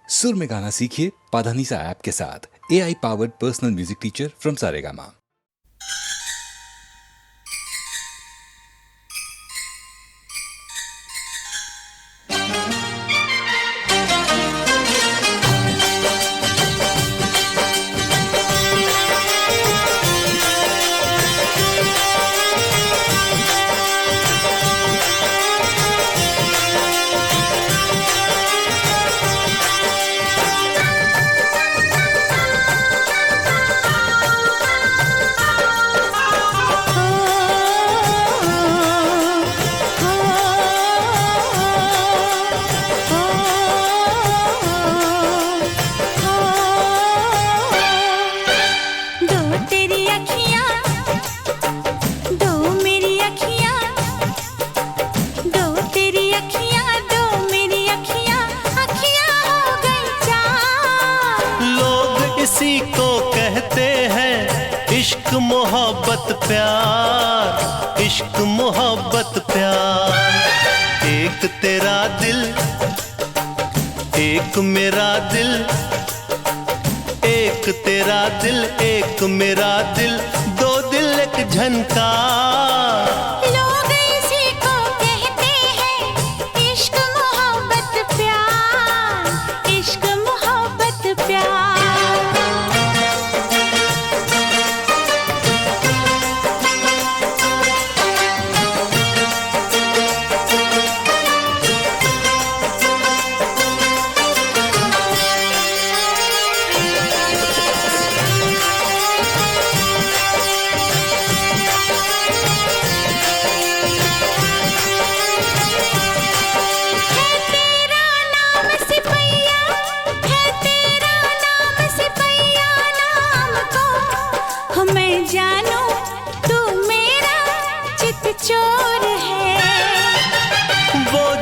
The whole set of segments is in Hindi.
सुर में गाना सीखिए पाधानीसा ऐप के साथ। AI powered personal music teacher from Saregama. इसी को कहते हैं इश्क मोहब्बत प्यार, इश्क मोहब्बत प्यार। एक तेरा दिल, एक मेरा दिल, एक तेरा दिल, एक मेरा दिल, दो दिल एक झनकार।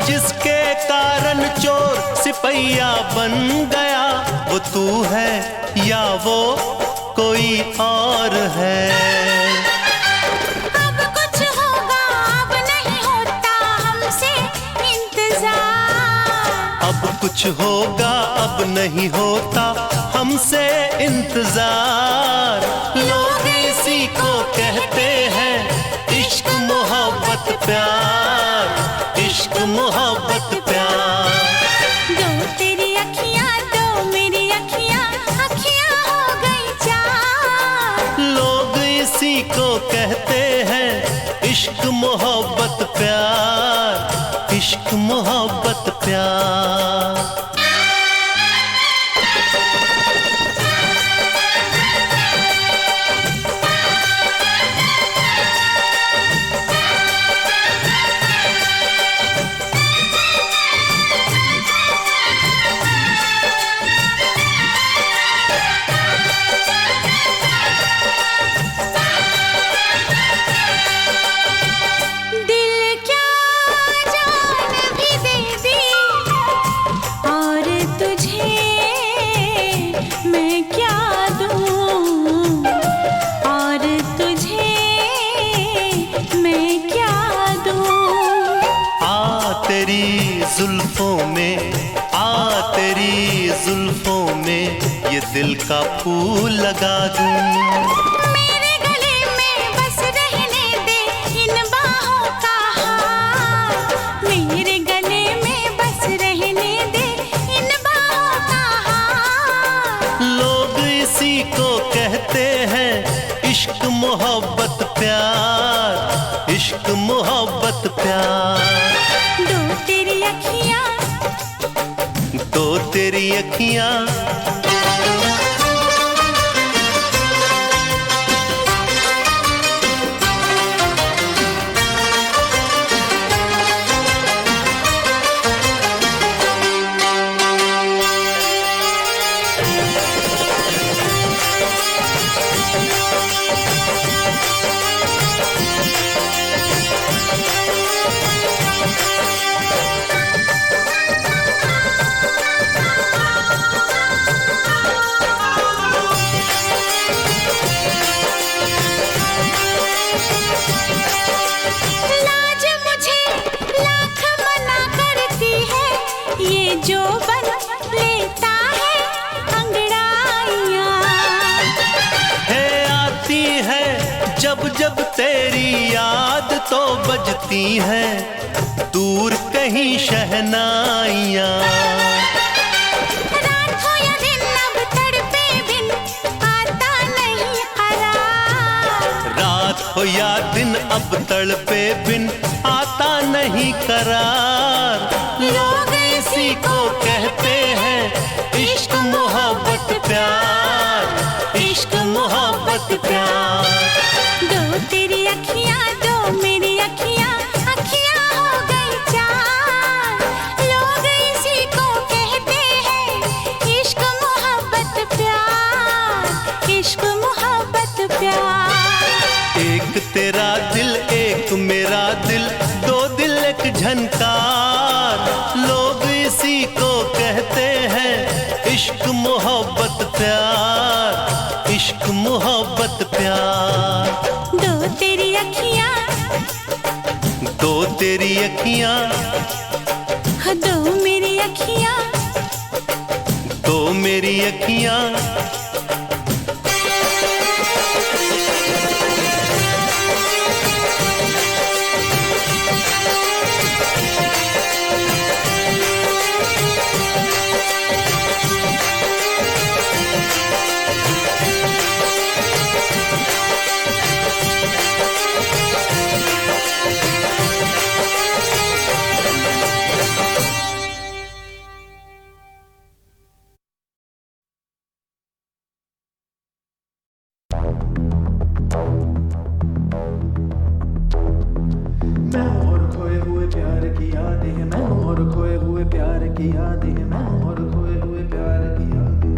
जिसके कारण चोर सिपहिया बन गया, वो तू है या वो कोई और है। अब कुछ होगा, अब नहीं होता हमसे इंतजार। अब कुछ होगा, अब नहीं होता हमसे इंतजार। लोग इसी को कहते हैं इश्क मोहब्बत प्यार, इश्क मोहब्बत प्यार। दो तेरी अखियां, दो मेरी अखियां, अखियां हो गई चार। लोग इसी को कहते हैं इश्क मोहब्बत प्यार, इश्क मोहब्बत प्यार। जुल्फों में आ, तेरी जुल्फों में ये दिल का फूल लगा दूं। मेरे गले में बस रहने दे इन बाहों का हार। मेरे गले में बस रहने दे इन बाहों का हार। लोग इसी को कहते हैं इश्क मोहब्बत प्यार, इश्क मोहब्बत प्यार। दो तेरी अखियां, दो तेरी अखियां, जब जब तेरी याद तो बजती है दूर कहीं शहनाइयाँ। रात हो या दिन अब तड़पे बिन आता नहीं करार। रात हो या दिन अब तड़पे बिन आता नहीं करार। लोग इसी को कहते हैं इश्क मोहब्बत प्यार, इश्क मोहब्बत प्यार। दो तेरी अखियाँ दो मेरी अखियाँ, अखियाँ हो गई चार। लोग इसी को कहते हैं इश्क मोहब्बत प्यार, इश्क मोहब्बत प्यार। एक तेरा दिल एक मेरा दिल, दो दिल एक झनकार। लोग इसी को कहते हैं इश्क मोहब्बत प्यार, इश्क मोहब्बत प्यार। दो तेरी अखियाँ दो तेरी अखियाँ, दो मेरी अखियाँ, दो मेरी अखियाँ। मैं और खोए हुए प्यार की यादें हैं, मैं और खोए हुए प्यार की यादें हैं, मैं और खोए हुए प्यार की यादें।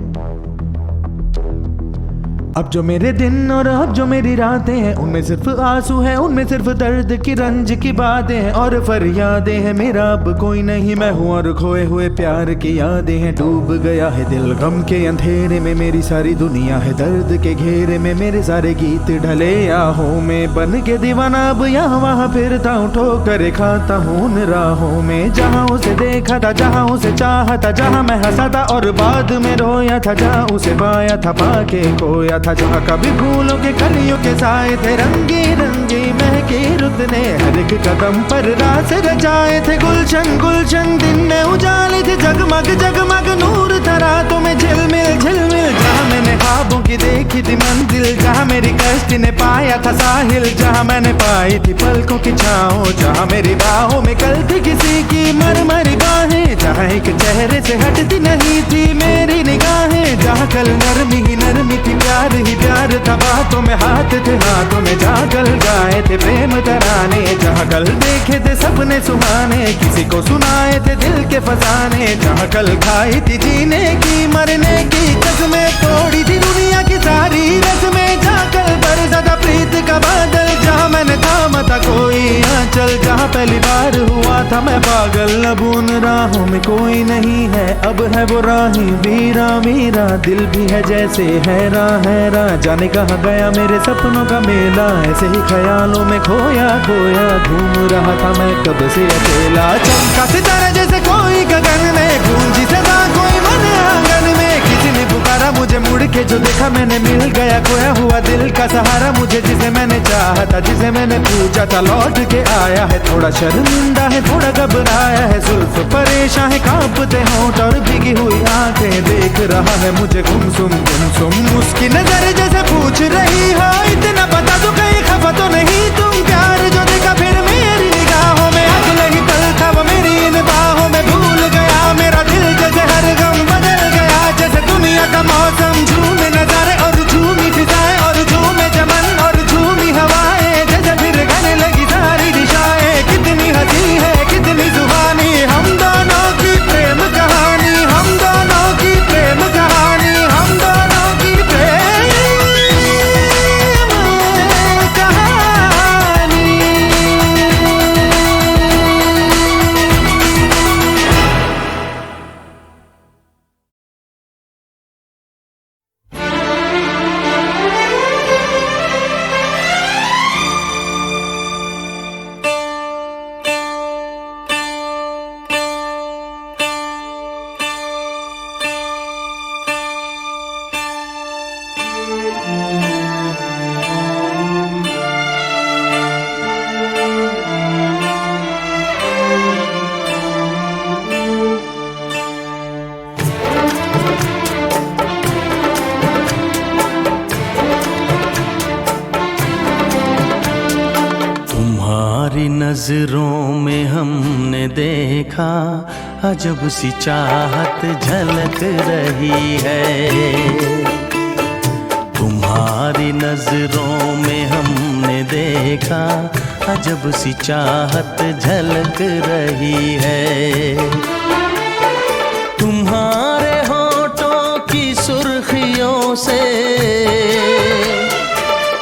अब जो मेरे दिन और अब जो मेरी रातें हैं, उनमें सिर्फ आंसू हैं, उनमें सिर्फ दर्द की रंज की बातें हैं और फरियादें हैं। मेरा अब कोई नहीं, मैं हूँ और खोए हुए प्यार की यादें हैं। डूब गया है दिल गम के अंधेरे में, मेरी सारी दुनिया है दर्द के घेरे में। मेरे सारे गीत ढले आहों में, बन के दीवाना अब यहाँ वहाँ फिरता हूँ, ठोकर खाता हूँ उन राहों में। जहाँ उसे देखा था, जहाँ उसे चाहा था, जहाँ मैं हंसा था और बाद में रोया था, जहाँ उसे पाया था पाके खोया था, जहाँ कभी फूलों के कलियों के साए थे, रंगी रंगी महके रुत ने हर एक कदम पर रास रचाए थे। गुलशन गुलशन दिन में उजाले थे, जगमग जगमग नूर था रातों में झिलमिल झिलमिल। जहाँ मैंने ख्वाबों की देखी थी मंजिल, जहाँ मेरी कश्ती ने पाया था साहिल, जहाँ मैंने पाई थी पलकों की छाँव, जहाँ मेरी बाहों में कल थी किसी की मरमरी बाहें, जहाँ एक चेहरे से हटती नहीं थी मेरी निगाहें, जहाँ कल नरमी ही नरमी थी प्यार ही प्यार था, बातों में हाथ थे हाथों में, जहाँ कल गाए थे प्रेम तराने, जहाँ कल देखे थे सपने सुहाने, किसी को सुनाए थे दिल के फसाने, जहाँ कल खाई थी जीने की मरने की कसमें, तोड़ी थी दुनिया की सारी रस्में, जहाँ कल बरसा था प्रीत का बादल, जहाँ मैंने थामा था कोई आंचल, जहाँ पहली बार हुआ था मैं पागल। अब उन राहों में कोई नहीं है, अब है वो राहें वीरा वीरा, दिल भी है जैसे हैरान हैरान, जाने कहाँ गया मेरे सपनों का मेला, ऐसे ही ख्यालों में खोया खोया घूम रहा था मैं कब से अकेला। चमका सितारा जैसे कोई गगन में, गूंजी सदा कोई मन आंगन में, किसी ने पुकारा मुझे मुड़ के जो देखा मैंने, मिल गया खोया हुआ दिल का सहारा मुझे, जिसे मैंने चाहा था जिसे मैंने पूछा था लौट के आया है। थोड़ा शर्मिंदा है थोड़ा घबराया है, जुल्फ परेशान है कांपते होंठ और भीगी हुई आंखें, देख रहा है मुझे गुमसुम उसकी नजर जैसे पूछ रही हो इतना बता दो कहीं खफा तो नहीं तुम। प्यार जो देखा फिर मेरी निगाहों में, अगले ही पल था वो मेरी इन बाहों में, भूल गया मेरा दिल जैसे हर गम बदल गया, जैसे दुनिया का मौसम झूमे नजारे और झूमी फिजाएं और झूमे चमन और झूमी हवाएं, जैसे फिर गाने लगी सारी दिशाएं। कितनी हंसी है कितनी जुबानी, हम दोनों की प्रेम कहानी, हम दोनों की प्रेम कहानी, हम दोनों की प्रेम कहानी। नजरों में हमने देखा अजब सी चाहत झलक रही है। तुम्हारी नजरों में हमने देखा अजब सी चाहत झलक रही है। तुम्हारे होठों की सुर्खियों से,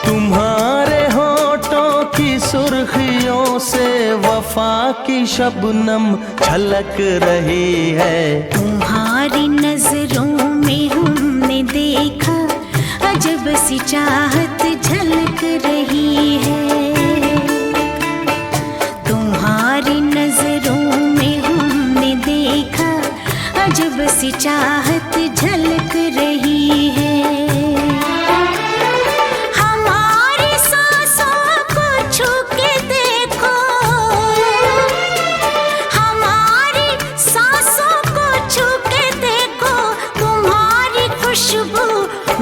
तुम्हारे होठों की सुर्खियों से वफा की शबनम छलक रही है। तुम्हारी नजरों में हमने देखा अजब सी चाहत झलक रही है। तुम्हारी नजरों में हमने देखा अजब सी चाहत झलक रही है। हमारी सांसों को छू के देखो, हमारी सांसों को छू के देखो, तुम्हारी खुशबू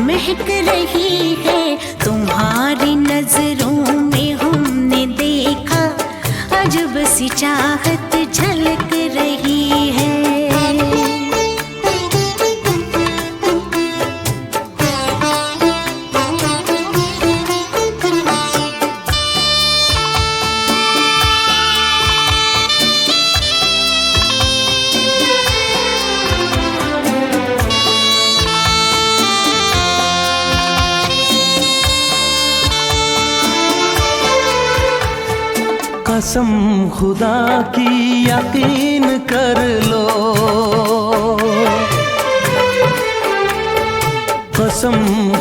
महक रही है। तुम्हारी नजरों में हमने देखा अजब सी चाहत झलक रही है। कसम खुदा की यकीन कर लो, कसम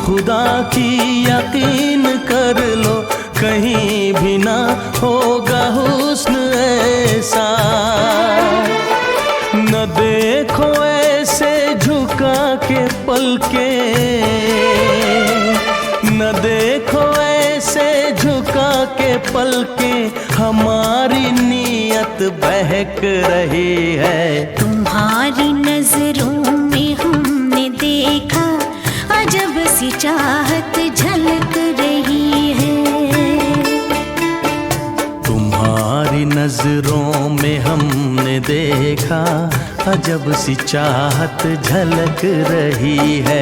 खुदा की यकीन कर लो, कहीं भी ना होगा हुस्न ऐसा। न देखो ऐसे झुका के पलके, न देखो ऐसे झुका के पलके, हमारी नीयत बहक रही है। तुम्हारी नजरों में हमने देखा अजब सी चाहत झलक रही है। तुम्हारी नजरों में हमने देखा अजब सी चाहत झलक रही है।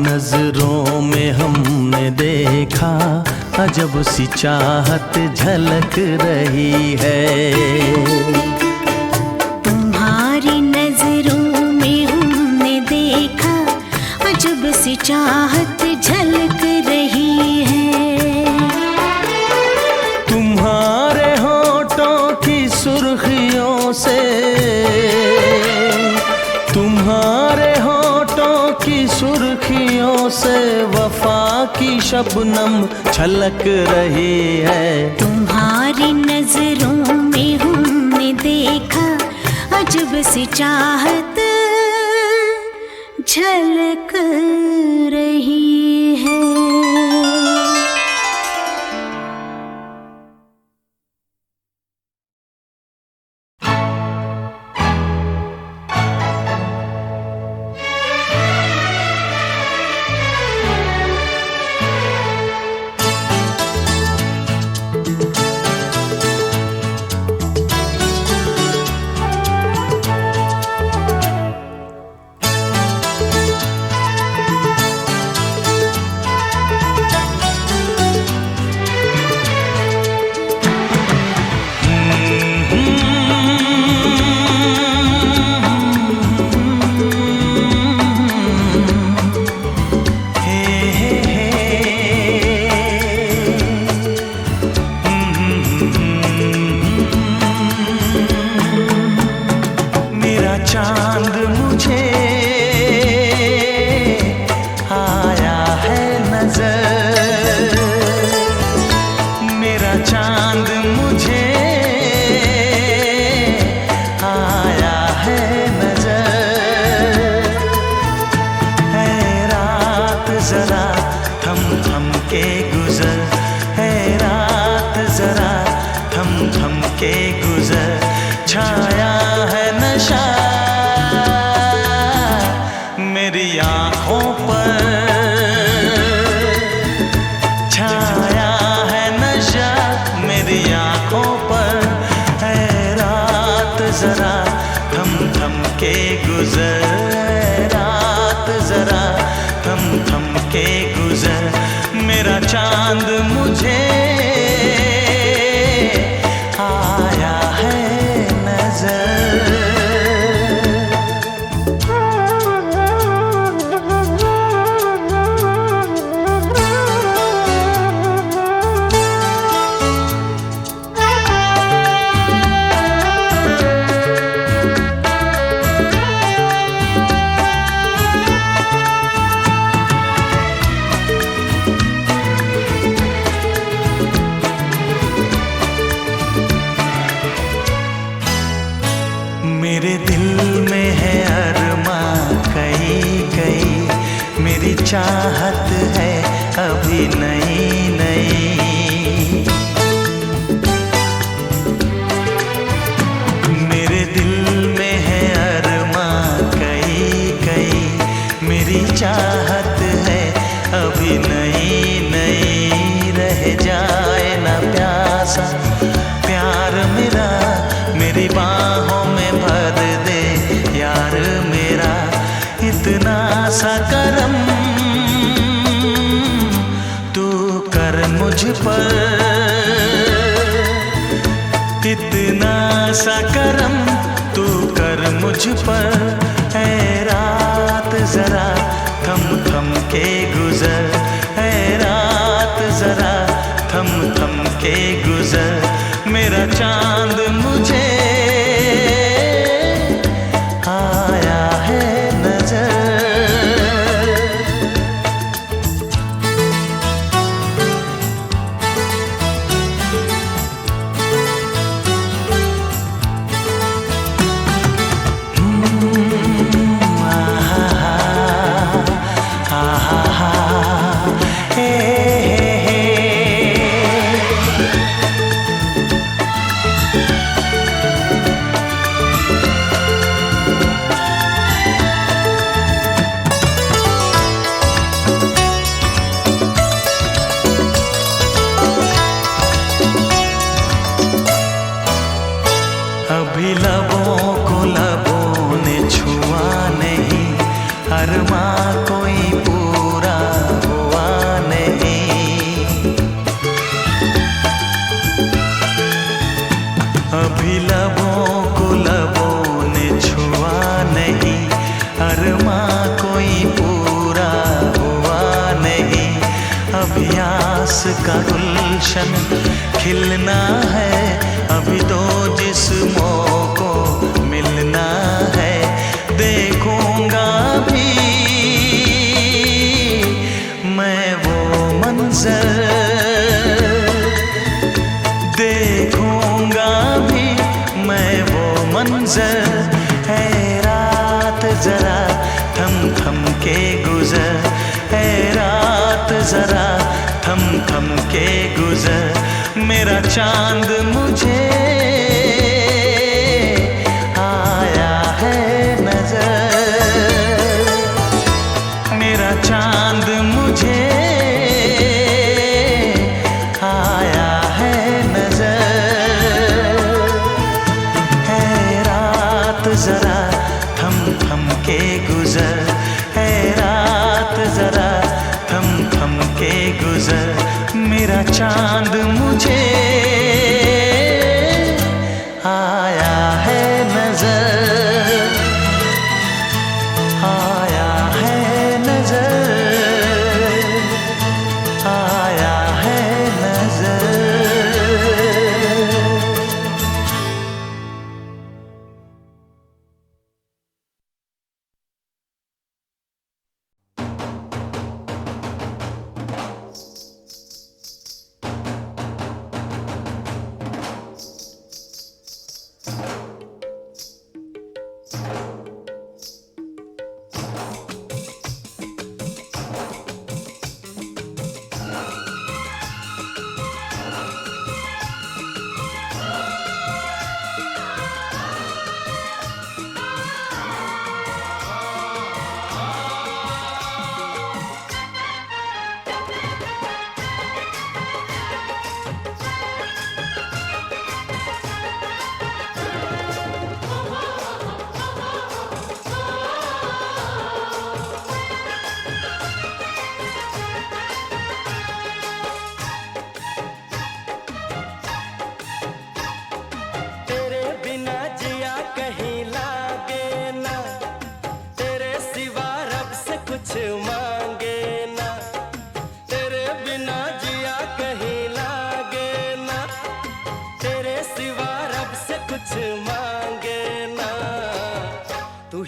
नजरों में हमने देखा अजब सी चाहत झलक रही है। तुम्हारी नजरों में हमने देखा अजब सी चाहत झलक रही है। तुम्हारे होठों की सुर्खियों से, तुम्हारे होठों की सुर्खियों से वफा की शबनम छलक रही है। तुम्हारी नजरों में हमने देखा अजब सी चाहत झलक रही है। थम के गुजर, है रात जरा थम थम के गुजर, छाया है नशा मेरी आँखों पर, छाया है नशा मेरी आँखों पर, है रात जरा थम थम के गुजर, है रात जरा थम थम के गुजर, मेरा चांद मुझे आया है नजर। मेरे दिल में है अरमा कई कई, मेरी चाहत है अभी नई नई, मेरे दिल में है अरमा कई कई, मेरी चाहत है अभी नई नई, रह जाए ना प्यासा प्यार मेरा, मेरी बाहों में भर दे यार मेरा, इतना सा करम तू कर मुझ पर, इतना सा करम तू कर मुझ पर, है रात जरा थम थम के गुजर, है रात जरा थम थम के गुजर, मेरा चांद मुझे आया है नजर। अभी लबों को लबों ने छुआ नहीं, अरमा कोई पूरा हुआ नहीं, अभी लबों को लबों ने छुआ नहीं, अरमा कोई पूरा हुआ नहीं, अभी आस का गुलशन खिलना है, अभी तो जिस्मों को मिलना है, देखूंगा भी मैं वो मंजर, देखूंगा भी मैं वो मंजर, है रात जरा थम थम के गुजर, है रात जरा थम थम के गुजर, मेरा चांद मुझे आया है नजर, मेरा चांद मुझे आया है नजर, है रात जरा थम थम के गुजर, है रात जरा थम थम के गुजर, मेरा चांद मुझे आया है नजर, आया है नजर, आया है नजर।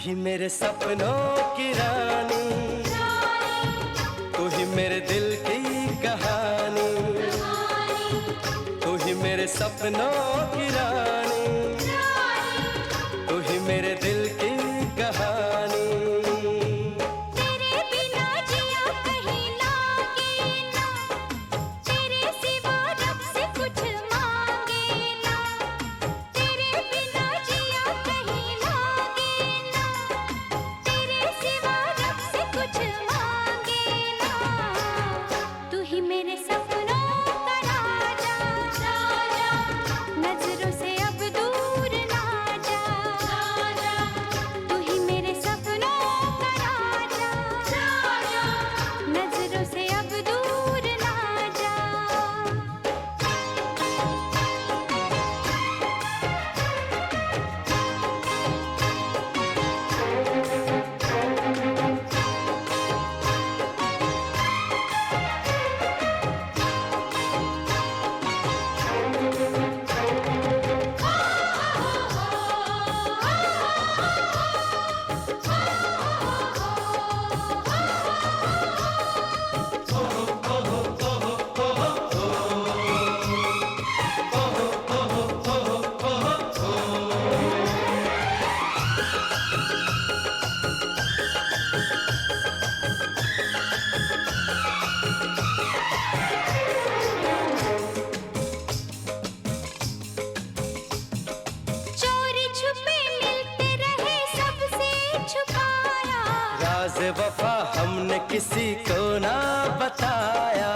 ही मेरे सपनों की रानी, तू ही मेरे दिल की कहानी, तू ही मेरे सपनों की रानी, तू ही मेरे दिल की कहानी। वफा हमने किसी को ना बताया,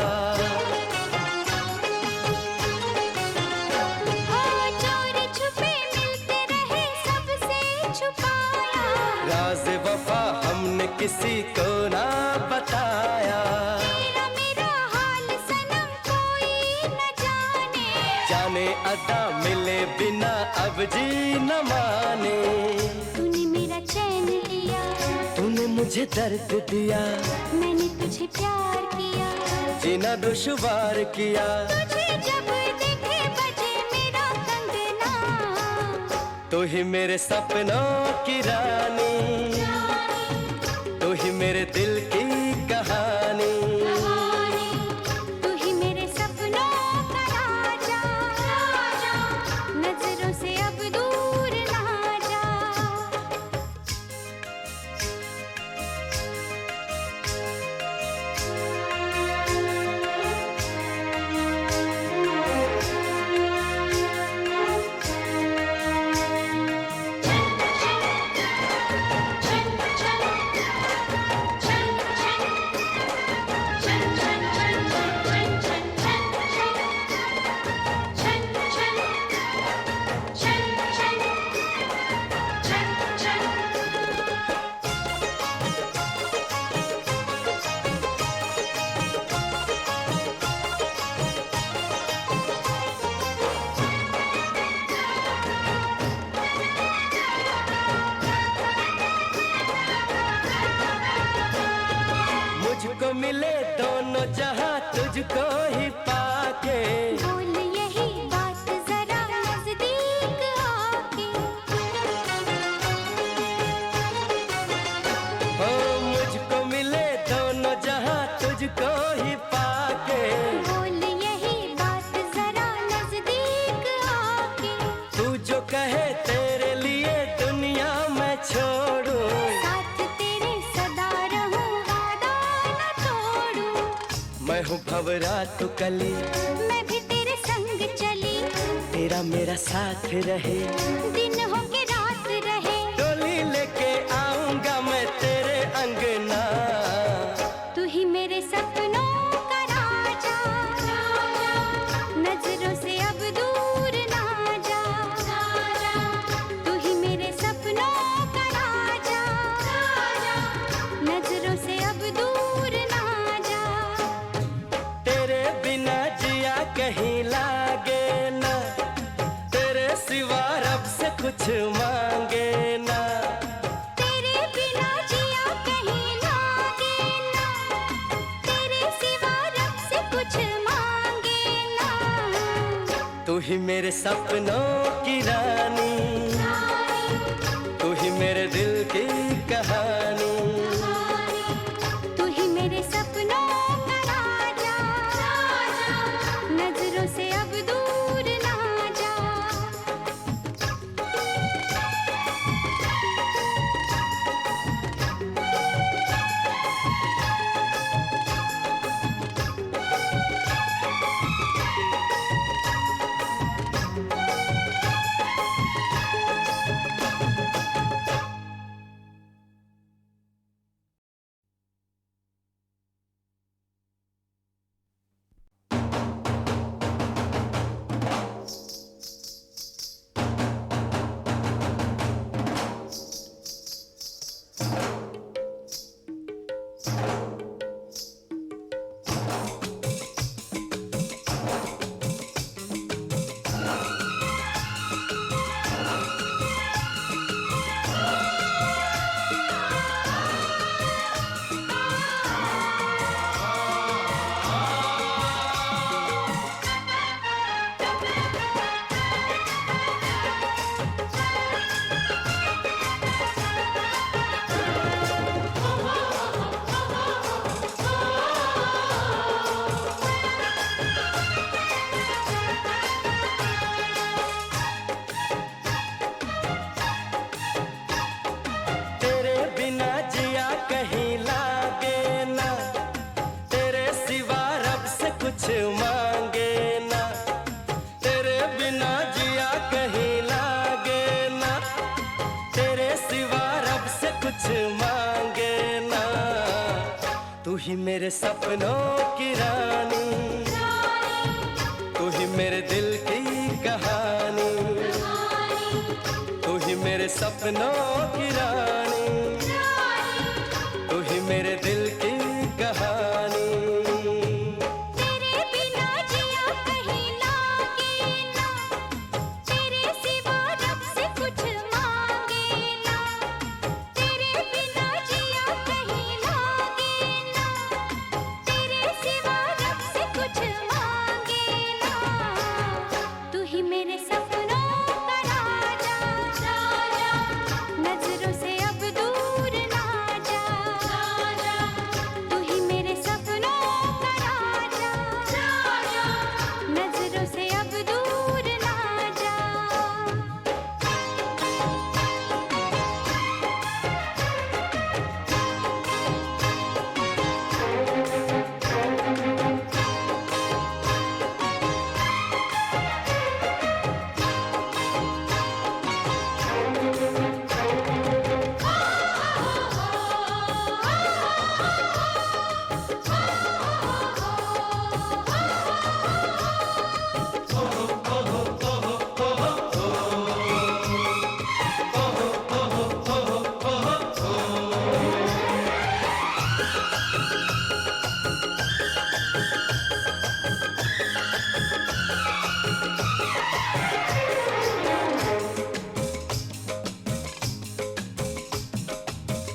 चोरी छुपे मिलते रहे सबसे छुपाया, राज वफा हमने किसी को ना बताया। तेरा मेरा हाल सनम कोई न जाने, जाने अदा मिले बिना अब जी न माने। तूने मेरा चैन लिया, तूने मुझे दर्द दिया, मैंने तुझे प्यार किया, जीना दुश्वार किया। तुझे जब देखे बजे मेरा कंगना, तू ही मेरे सपनों की रानी, तू ही मेरे दिल की कहानी, तू ही मेरे सपनों का राजा, नजरों से अब दूर ना जा। मुझको मिले दोनों जहां तुझको ही पाके, बोल यही बात जरा नजदीक आके, ओ मुझको मिले दोनों जहां तुझको ही पाके। बोल यही बात जरा नजदीक आके, तू जो कहे तेरे लिए दुनिया मैं छोड़ूं, साथ तेरे सदा रहूं वादा न तोड़ूं। मैं हूँ भंवरा तू कली, मैं भी तेरे संग चली, तेरा मेरा साथ रहे, दिन हो के रात रहे। डोली लेके आऊंगा मैं तेरे अंगना। तू ही मेरे सपनों का राजा, नजरों से अब दूर ना जा। तू ही मेरे सपनों का राजा, नजरों से अब दूर ना जा। तेरे बिना जिया कहीं लागे ना, तेरे सिवा रब से कुछ मांगे ना। तेरे बिना जिया कहीं लागे ना, तेरे सिवा रब से कुछ मांगे ना। तू ही मेरे सपनों की रानी, तू ही मेरे दिल की कुछ मांगे ना, तेरे बिना जिया कहीं लागे ना, तेरे सिवा रब से कुछ मांगे ना। तू ही मेरे सपनों की रानी, तू ही मेरे दिल की कहानी, तू ही मेरे सपनों की रानी, तू ही मेरे दिल की कहानी। तेरे बिना जिया कहीं लागे ना, तेरे सिवा रब से कुछ मांगे ना, तेरे बिना जिया कहीं लागे ना, तेरे सिवा रब से कुछ मांगे ना। तू ही मेरे सपनों का राजा, नजरों से अब दूर ना जा। तू ही मेरे सपनों का राजा, नजरों से अब दूर ना जा।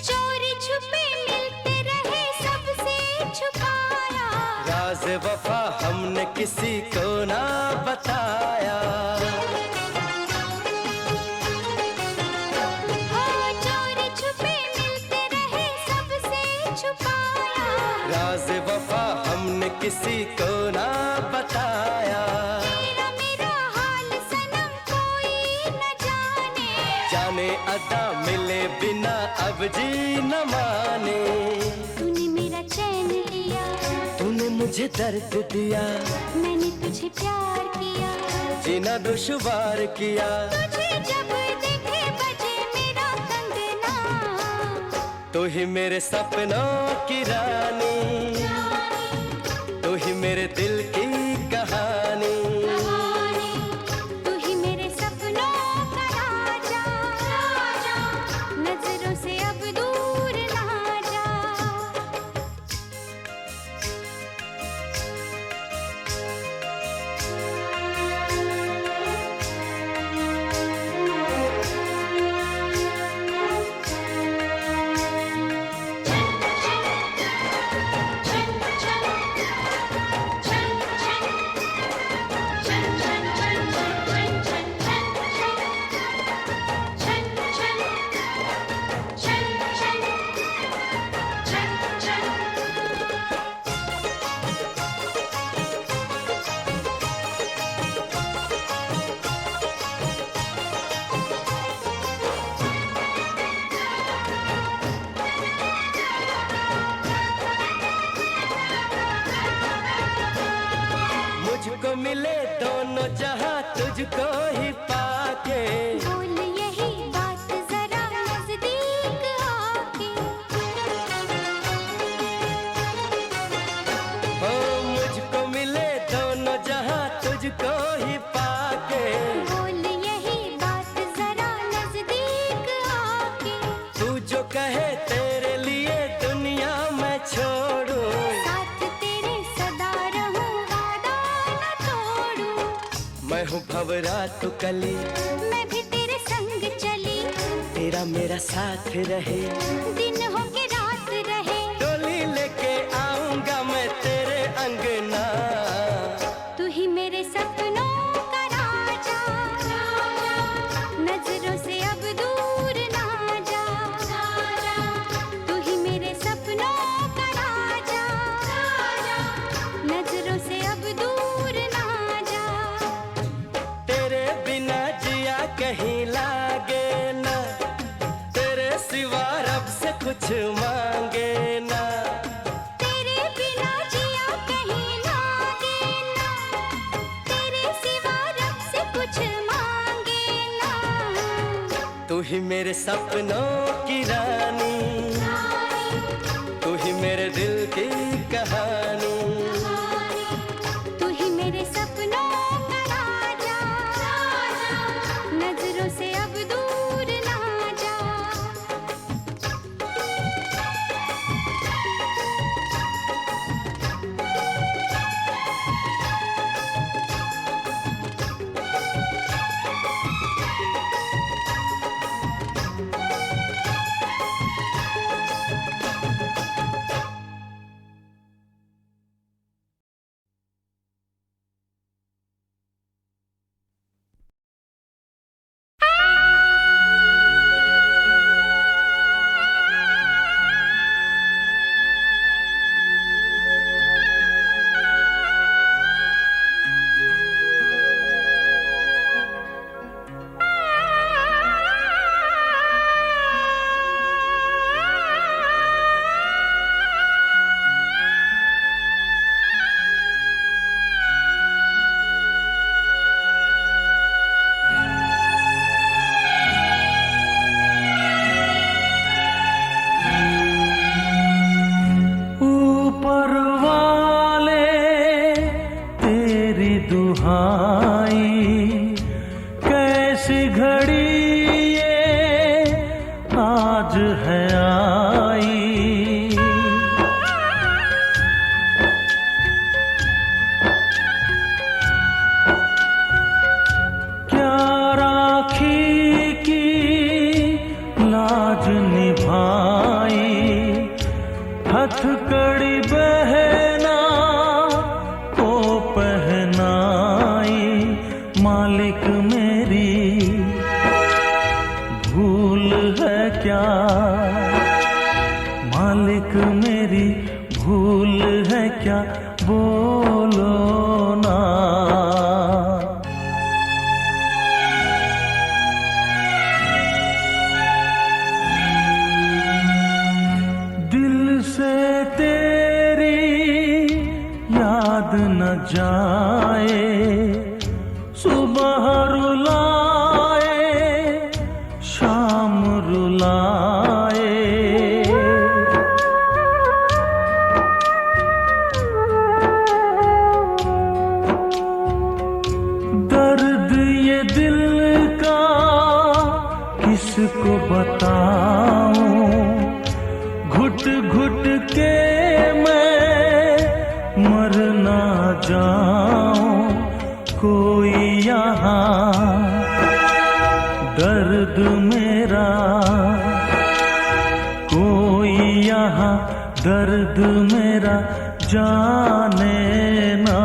चोरी छुपे मिलते रहे सबसे छुपाया, राज वफा हमने किसी को ना बताया। ओ चोरी छुपे मिलते रहे सबसे छुपाया, राज वफा हमने किसी को ना बताया। तेरा मेरा हाल सनम कोई न जाने, जाने अदा मिले बिना अब जी न माने। तूने मेरा चैन लिया, तूने मुझे दर्द दिया, मैंने तुझे प्यार किया, जीना दुश्वार किया। तुझे जब देखे बजे मेरा कंगना। तू ही मेरे सपनों की रानी, तू ही मेरे दिल की कहानी, तू ही मेरे सपनों का राजा, नजरों से अब दूर ना जा। मुझको मिले दोनों जहां तुझको ही पाके। बोल यही बात जरा नजदीक आके, ओ मुझको मिले दोनों जहां तुझको ही पाके। बोल यही बात जरा नजदीक आके। तू जो कहे तेरे लिए दुनिया मैं छोड़ूं, साथ तेरे सदा रहूं, वादा न तोड़ूं। मैं हूँ भंवरा तू कली, मैं भी तेरे संग चली, तेरा मेरा साथ रहे। दिन हो के रात रहे, डोली लेके आऊंगा मैं तेरे अंगना। तू ही मेरे सपनों का राजा, नजरों से अब दूर ना जा। तू ही मेरे सपनों का राजा, नजरों से अब दूर ना जा। तेरे बिना जिया कहीं लागे ना, तेरे सिवा रब से कुछ ही मेरे सपनों की रानी, तू ही मेरे दिल की कहानी। तू ही मेरे सपनों का राजा, नजरों से अब दूर ना जा। हथकड़ी बहना को पहनाई, मालिक मेरी भूल है क्या, मालिक मेरी भूल है क्या, बोलो ना। न जाए सुबह रुलाए, शाम रुलाए, दर्द ये दिल का किसको बताऊं, घुट घुट के मर ना जाऊं, कोई यहाँ दर्द मेरा, कोई यहाँ दर्द मेरा जाने ना।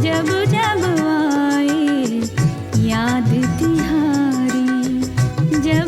जब जब आए याद तिहारी, जब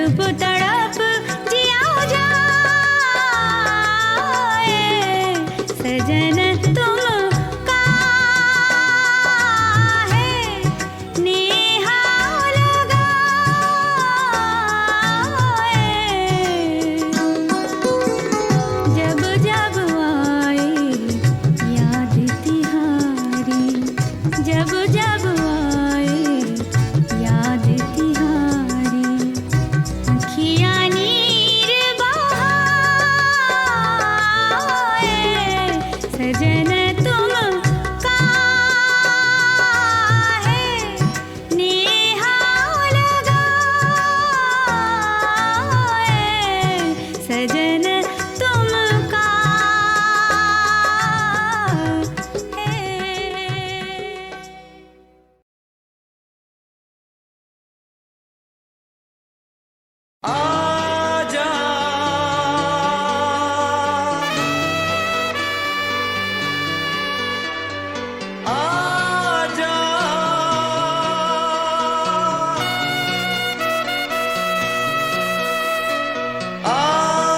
तड़प तड़प जिया जाए सजन तुम का है नेहा लगाए जब जब आए याद तिहारी जब जब आए याद तिहारी अखियाँ नीर बहाए सजन तुम का है नेहा लगाए सजन तुम का है आजा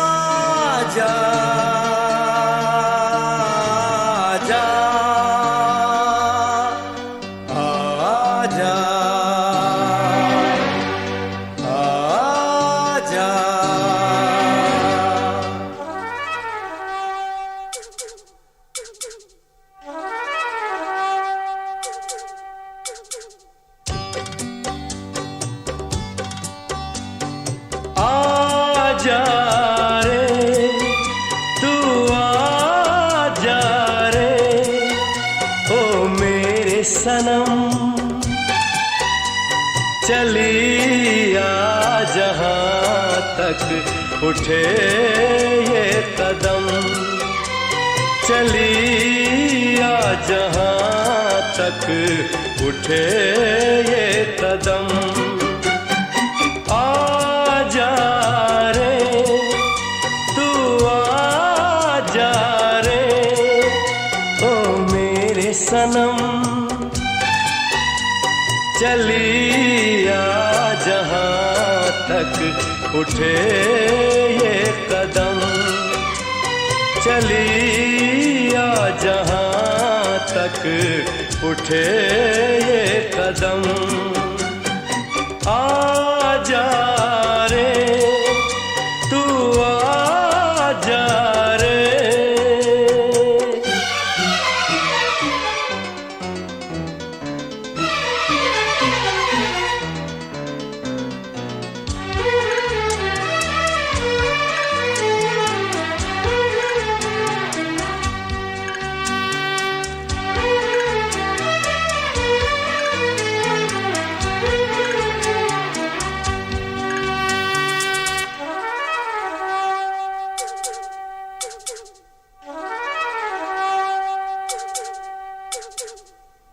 आजा आजा आजा आजा आजा रे तू आजा रे ओ मेरे सनम चलिया जहाँ तक उठे ये कदम चलिया जहाँ तक उठे ये कदम आजा रे तू आजा रे ओ मेरे सनम चलिया जहाँ तक उठे ये कदम चलिया जहाँ तक उठे ये कदम आजा रे तू आजा रे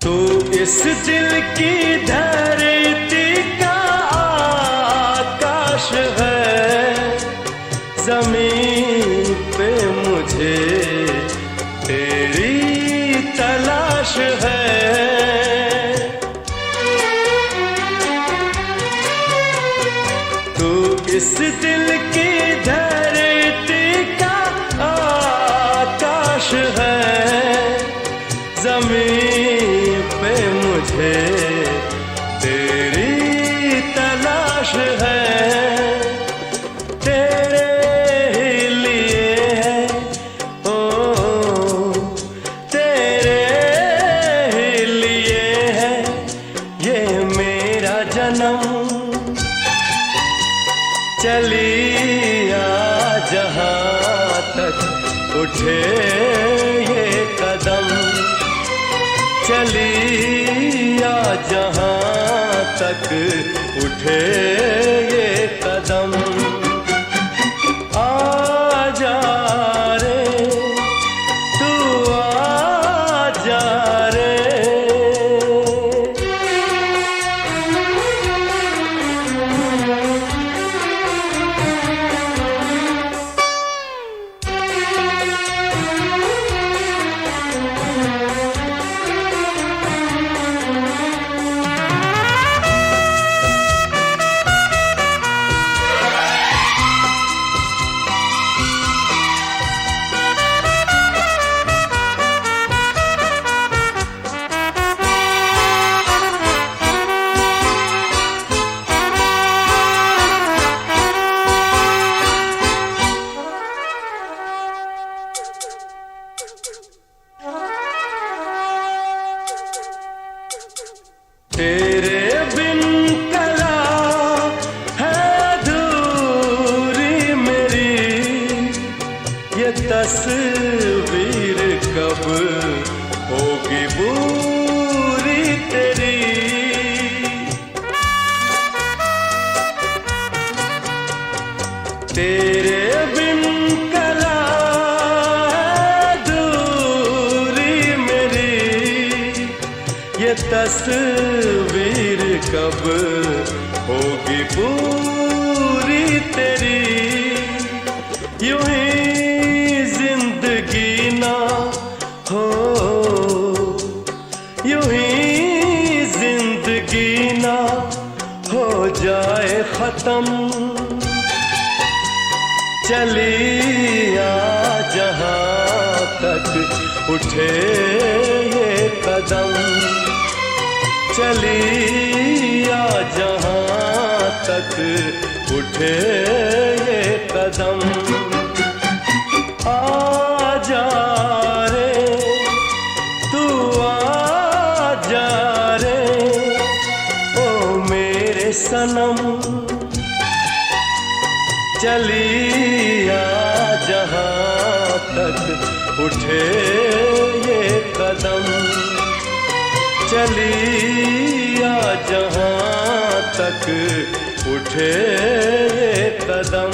तू इस दिल की धरती का आकाश है जमीन पे मुझे तेरी तलाश है तू इस दिल की धरती का आकाश है जमीन पे मुझे तेरी तलाश है तेरे ही लिए है ओ तेरे ही लिए है ये मेरा जन्म चलिया जहाँ तक उठे ये कदम चलिया जहाँ तक उठे ये कदम आजा रे तू आजा रे तस्वीर कब होगी पूरी तेरी। तेरे बिन कला दूरी मेरी, ये तस्वीर कब होगी पूरी तेरी। यूं ही जिंदगी ना हो, यूं ही जिंदगी ना हो जाए खत्म। चली आ जहां तक उठे ये कदम, चली आ जहां तक उठे ये कदम। आ जा रे तू आ जा रे ओ मेरे सनम। चली आ जहां तक उठे ये कदम, चली आ जहां तक उठे ये कदम।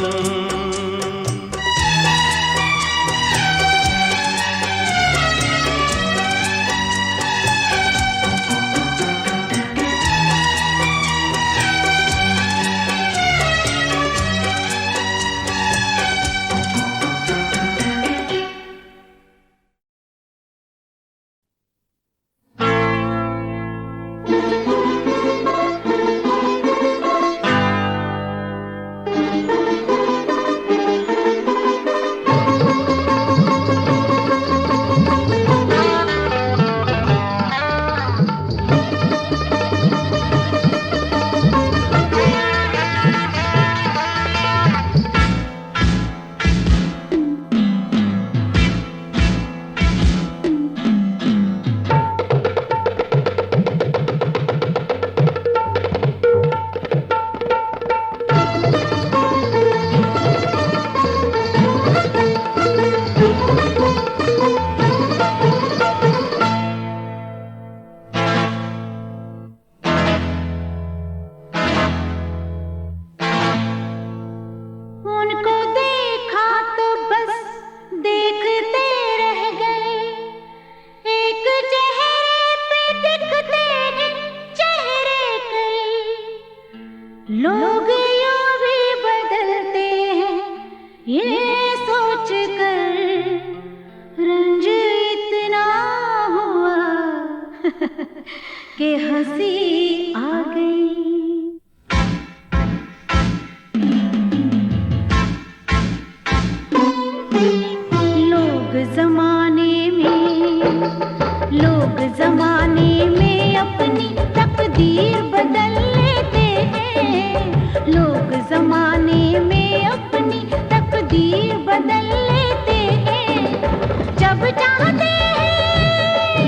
लोग यूं भी बदलते हैं ये सोच कर, रंज इतना हुआ कि हंसी आ गई। लोग जमाने में अपनी तकदीर बदल लेते हैं। लोग जमाने में अपनी तकदीर बदल लेते हैं। जब चाहते हैं,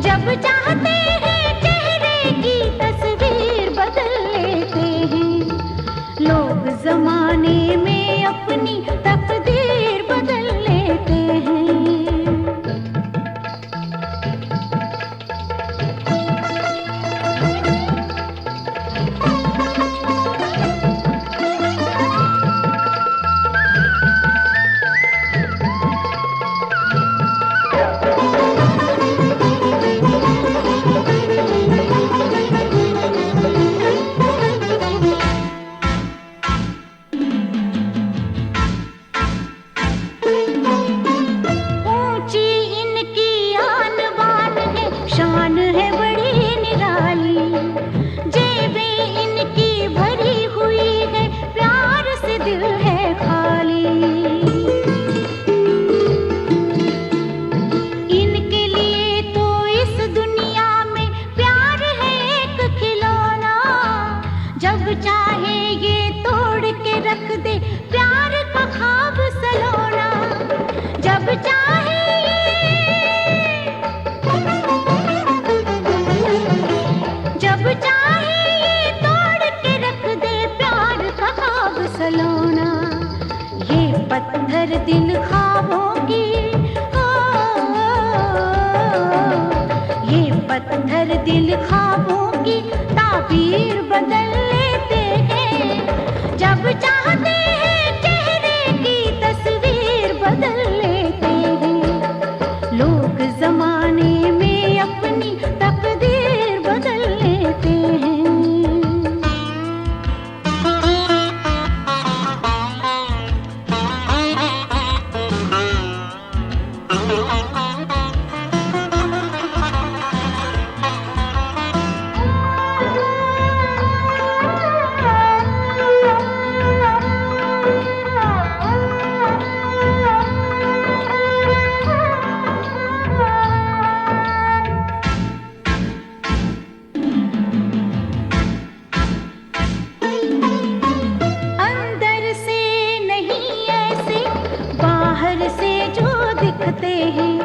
जब चाहते हैं चेहरे की तस्वीर बदल लेते हैं। लोग जमाने में अपनी तकदीर बदल लेते हैं। जब चाहे तोड़ के रख दे प्यार का ख्वाब सलोना। पत्थर दिल ख्वाबों की, ये पत्थर दिल ख्वाबों की ताबीर बदल लेते हैं। जब चाहते हैं चेहरे की तस्वीर बदल लेते हैं। लोग जमाने में अपनी तकदीर बदल लेते हैं। अंदर से नहीं ऐसे बाहर से जो दिखते हैं,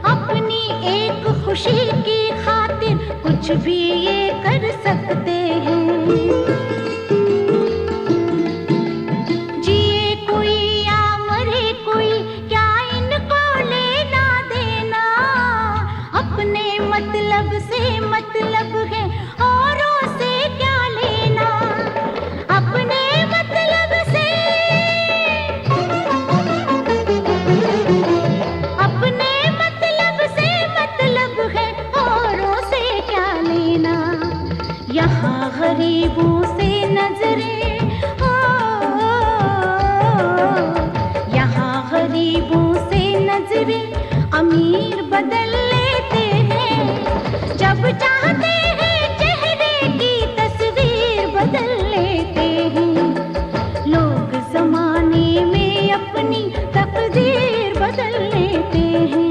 अपनी एक खुशी की खातिर कुछ भी ये कर सकते हैं। जिए कोई या मरे कोई, क्या इनको लेना देना। अपने मतलब से मतलब है, औरों से क्या लेना। अपने मतलब से, अपने मतलब से मतलब है, औरों से क्या लेना। यहाँ गरीबों से नजरें, यहाँ गरीबों से नजरें अमीर बदल लेते हैं। जब चाहते हैं चेहरे की तस्वीर बदल लेते हैं। लोग जमाने में अपनी तकदीर बदल लेते हैं।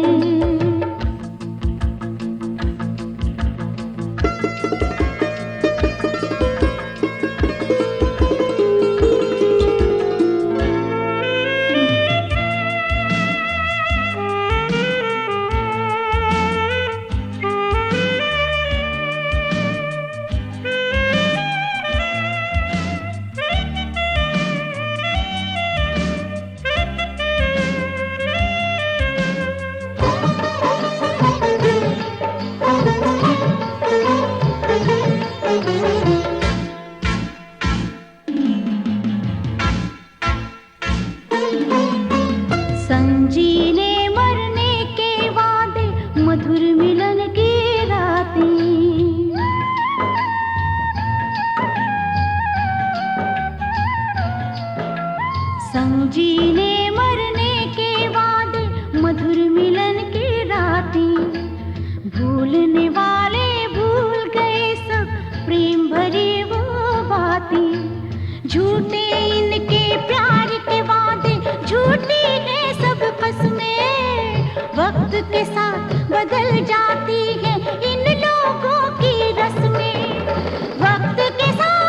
संजीने मरने के वादे, मधुर मिलन की रातें। संजीने मरने के वादे, मधुर मिलन की रातें। भूलने वाले भूल गए सब प्रेम भरी वो बातें। झूठे इनके प्यार के वादे, झूठी है सब कसमें। वक्त के साथ बदल जाती है इन लोगों की रस्में। वक्त के साथ,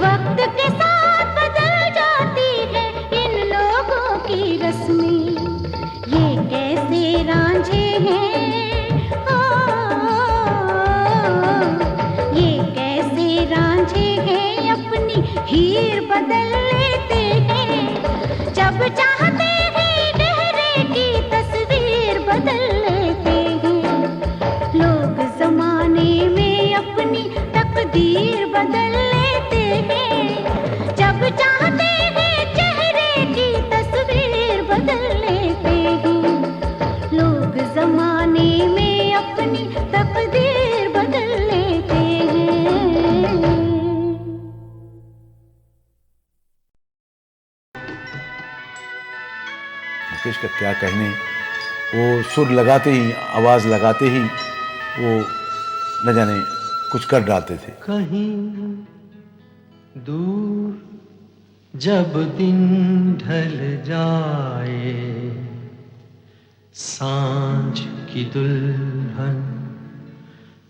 वक्त के साथ बदल जाती है इन लोगों की रस्में। ये कैसे रांझे हैं, ये कैसे रांझे हैं अपनी हीर बदल लेते हैं। जब चाहते हैं चेहरे की तस्वीर बदल लेते हैं। लोग जमाने में अपनी तकदीर बदल लेते हैं। जब चाहते हैं चेहरे की तस्वीर बदल लेते हैं। लोग जमाने में अपनी तकदीर बदल लेते हैं। मुकेश का क्या कहने, वो सुर लगाते ही, आवाज़ लगाते ही वो न जाने कुछ कर डालते थे। कहीं दूर जब दिन ढल जाए, सांझ की दुल्हन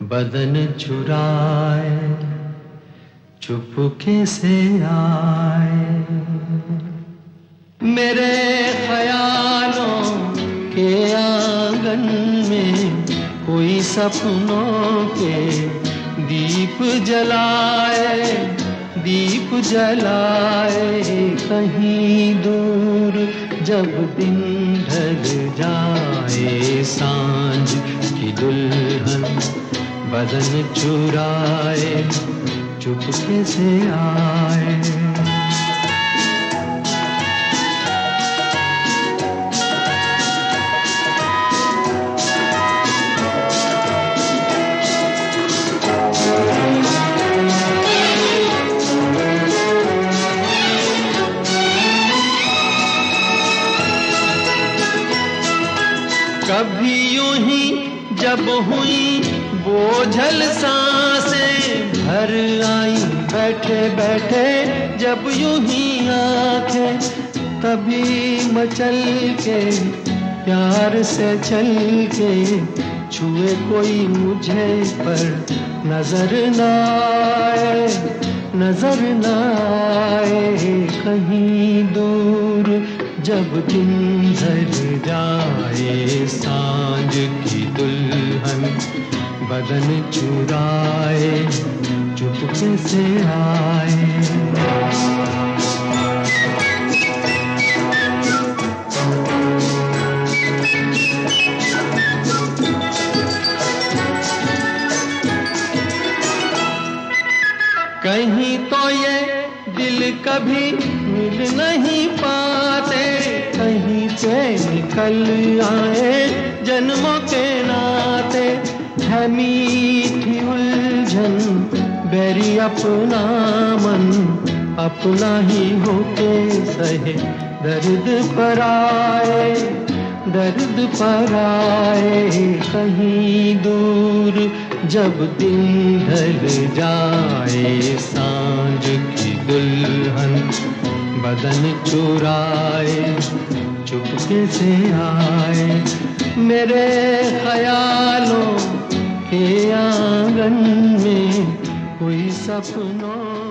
बदन चुराए चुपके से आए। मेरे ख्यालों के आंगन में कोई सपनों के दीप जलाए। दीप जलाए कहीं दूर, जब दिन ढल जाए सांझ की दुल्हन बदन चुराए चुपके से आए। कभी यूं ही जब हुई बोझल सांसें भर आई बैठे बैठे जब यूं ही आंखें, तभी मचल के प्यार से चल के छुए कोई मुझे पर नजर न आए, नजर न आए कहीं दूर, जब दिन ढल जाए सांझ की दुल्हन बदन चुराए चुपके से आए। कहीं तो ये दिल कभी मिल नहीं पाते, कहीं से निकल आए जन्मों के नाते, है मीठी उलझन बैरी अपना मन अपना ही होके सहे दर्द पर आए, दर्द पर आए कहीं दूर, जब दिन ढल जाए सांझ की दुल्हन बदन चुराए चुपके से आए। मेरे ख्यालों के आंगन में कोई सपनों